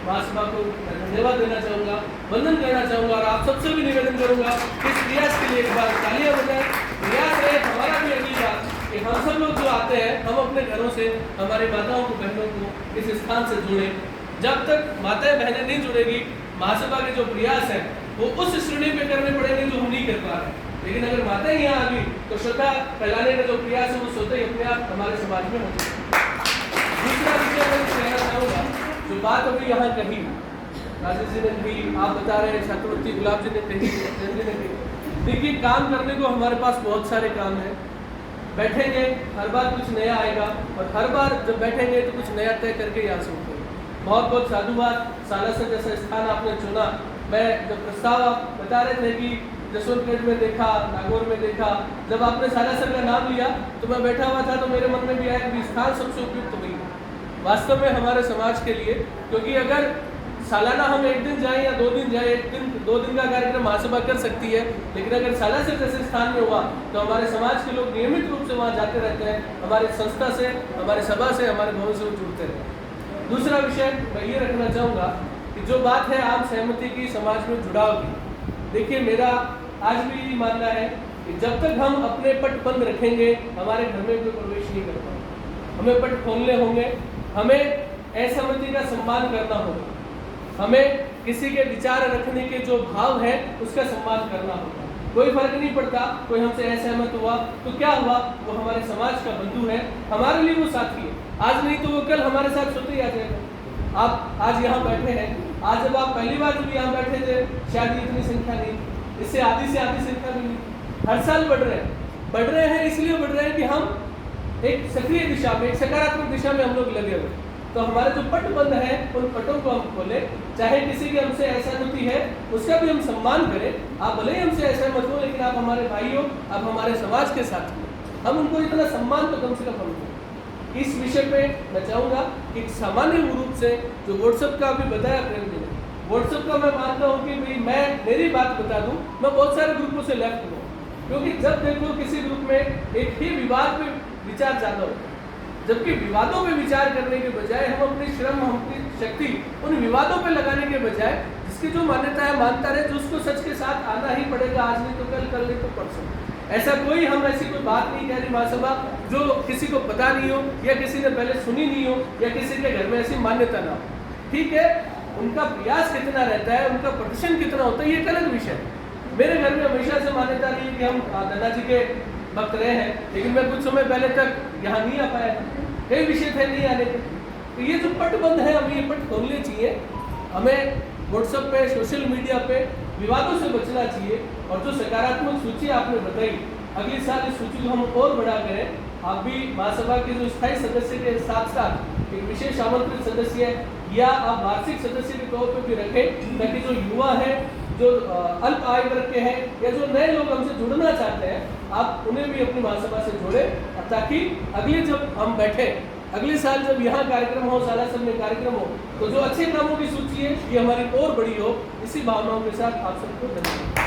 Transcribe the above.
महासभा को धन्यवाद देना चाहूँगा, वंदन करना चाहूँगा और आप सबसे भी निवेदन करूँगा कि इस प्रयास के लिए एक बार तालियां बजाएं। प्रयास है हमारा भी अगली बार कि हम सब लोग जो आते हैं हम अपने घरों से हमारी माताओं को बहनों को इस स्थान से जोड़ें। जब तक माताएं बहनें नहीं जुड़ेगी महासभा के जो प्रयास है वो उस श्रेणी पे करने पड़ेंगे जो हम नहीं कर पा रहे हैं। लेकिन अगर माताएं यहाँ आ गई तो श्रद्धा फैलाने का जो प्रयास है वो स्वतः ही अपने आप हमारे समाज में हो जाएगा। दूसरा विषय मैं कहना चाहूँगा, जो बात अभी यहाँ कही राजेश जी ने कही, आप बता रहे हैं छात्रवृत्ति गुलाब जी ने कही, जी ने कही, देखिए काम करने को हमारे पास बहुत सारे काम हैं। बैठेंगे हर बार कुछ नया आएगा और हर बार जब बैठेंगे तो कुछ नया तय करके यहाँ से उठेंगे। बहुत बहुत साधुवाद, सालासर जैसा स्थान आपने चुना। मैं जब प्रस्ताव आप बता रहे थे कि जसवंतगढ़ में देखा, नागौर में देखा, जब आपने सालासर का नाम लिया तो मैं बैठा हुआ था तो मेरे मन में भी आया कि स्थान सबसे उपयुक्त वही है वास्तव में हमारे समाज के लिए। क्योंकि अगर सालाना हम एक दिन जाएं या 2 दिन जाएं, एक दिन 2 दिन का कार्यक्रम महासभा कर सकती है, लेकिन अगर सालासर जैसे स्थान में हुआ तो हमारे समाज के लोग नियमित रूप से वहाँ जाते रहते हैं, हमारी संस्था से, हमारी सभा से, हमारे भवन से वो जुड़ते रहते हैं। दूसरा विषय मैं ये रखना चाहूँगा कि जो बात है आम सहमति की, समाज में जुड़ाव की, देखिए मेरा आज भी यही मानना है कि जब तक हम अपने पट बंद रखेंगे हमारे घर में कोई प्रवेश नहीं कर पाएगा। हमें पट खोलने होंगे, हमें असहमति का सम्मान करना होगा, हमें किसी के विचार रखने के जो भाव है उसका सम्मान करना होगा। कोई फर्क नहीं पड़ता, कोई हमसे असहमत हुआ तो क्या हुआ, वो हमारे समाज का बंधु है, हमारे लिए वो साथी है। आज नहीं तो वो कल हमारे साथ स्वतः ही आ जाएगा। आप आज यहाँ बैठे हैं, आज जब आप पहली बार जब यहाँ बैठे थे शायद इतनी संख्या नहीं, इससे आधी संख्या भी नहीं। हर साल बढ़ रहे हैं इसलिए बढ़ रहे हैं कि हम एक सक्रिय दिशा में, एक सकारात्मक दिशा में हम लोग लगे हुए। तो हमारे जो पट बंद है उन पटों को हम खोले, चाहे किसी की हमसे असहमति है उसका भी हम सम्मान करें। आप भले ही हमसे असहमत हो लेकिन आप हमारे भाई हो, आप हमारे समाज के साथ हो, हम उनको इतना सम्मान तो कम से कम हम दें। इस विषय पे मैं चाहूँगा कि सामान्य रूप से जो व्हाट्सएप का अभी बताया प्रेम जी ने, व्हाट्सएप का मैं मानता हूँ कि भाई मैं मेरी बात बता दूँ, मैं बहुत सारे ग्रुपों से लेफ्ट हूँ। क्योंकि जब देखो किसी ग्रुप में एक ही विवाद पे विचार ज़्यादा होता है, जबकि विवादों पे विचार करने के बजाय हम अपनी श्रम, अपनी शक्ति उन विवादों पे लगाने के बजाय जिसकी जो मान्यता है मानता रहे, जो उसको सच के साथ आना ही पड़ेगा, आज नहीं तो कल नहीं तो परसों। ऐसा कोई हम ऐसी कोई बात नहीं कह रही महासभा जो किसी को पता नहीं हो या किसी ने पहले सुनी नहीं हो या किसी के घर में ऐसी मान्यता ना हो। ठीक है, उनका प्रयास कितना रहता है, उनका प्रतिशत कितना होता है, ये एक अलग विषय है। मेरे घर में हमेशा से मान्यता रही है कि हम दादाजी के भक्त रहे हैं, लेकिन मैं कुछ समय पहले तक यहाँ नहीं आ पाया था, कई विषय थे नहीं आने के। तो ये जो पट बंद है हमें ये पट खोलने चाहिए। हमें व्हाट्सएप पे, सोशल मीडिया पे विवादों से बचना चाहिए। और जो सकारात्मक सूची आपने बताई, अगले साल इस सूची को हम और बड़ा करें। आप भी महासभा के जो स्थायी सदस्य के साथ साथ एक विशेष आमंत्रित सदस्य या आप वार्षिक सदस्य के तौर पर भी रखें, ताकि जो युवा है, जो अल्प आय वर्ग के हैं या जो नए लोग हमसे जुड़ना चाहते हैं, आप उन्हें भी अपनी महासभा से जोड़ें, ताकि अगले जब हम बैठे, अगले साल जब यहाँ कार्यक्रम हो, सालासर में कार्यक्रम हो, तो जो अच्छे कामों की सूची है ये हमारी और बड़ी हो। इसी भावनाओं के साथ आप सबको धन्यवाद।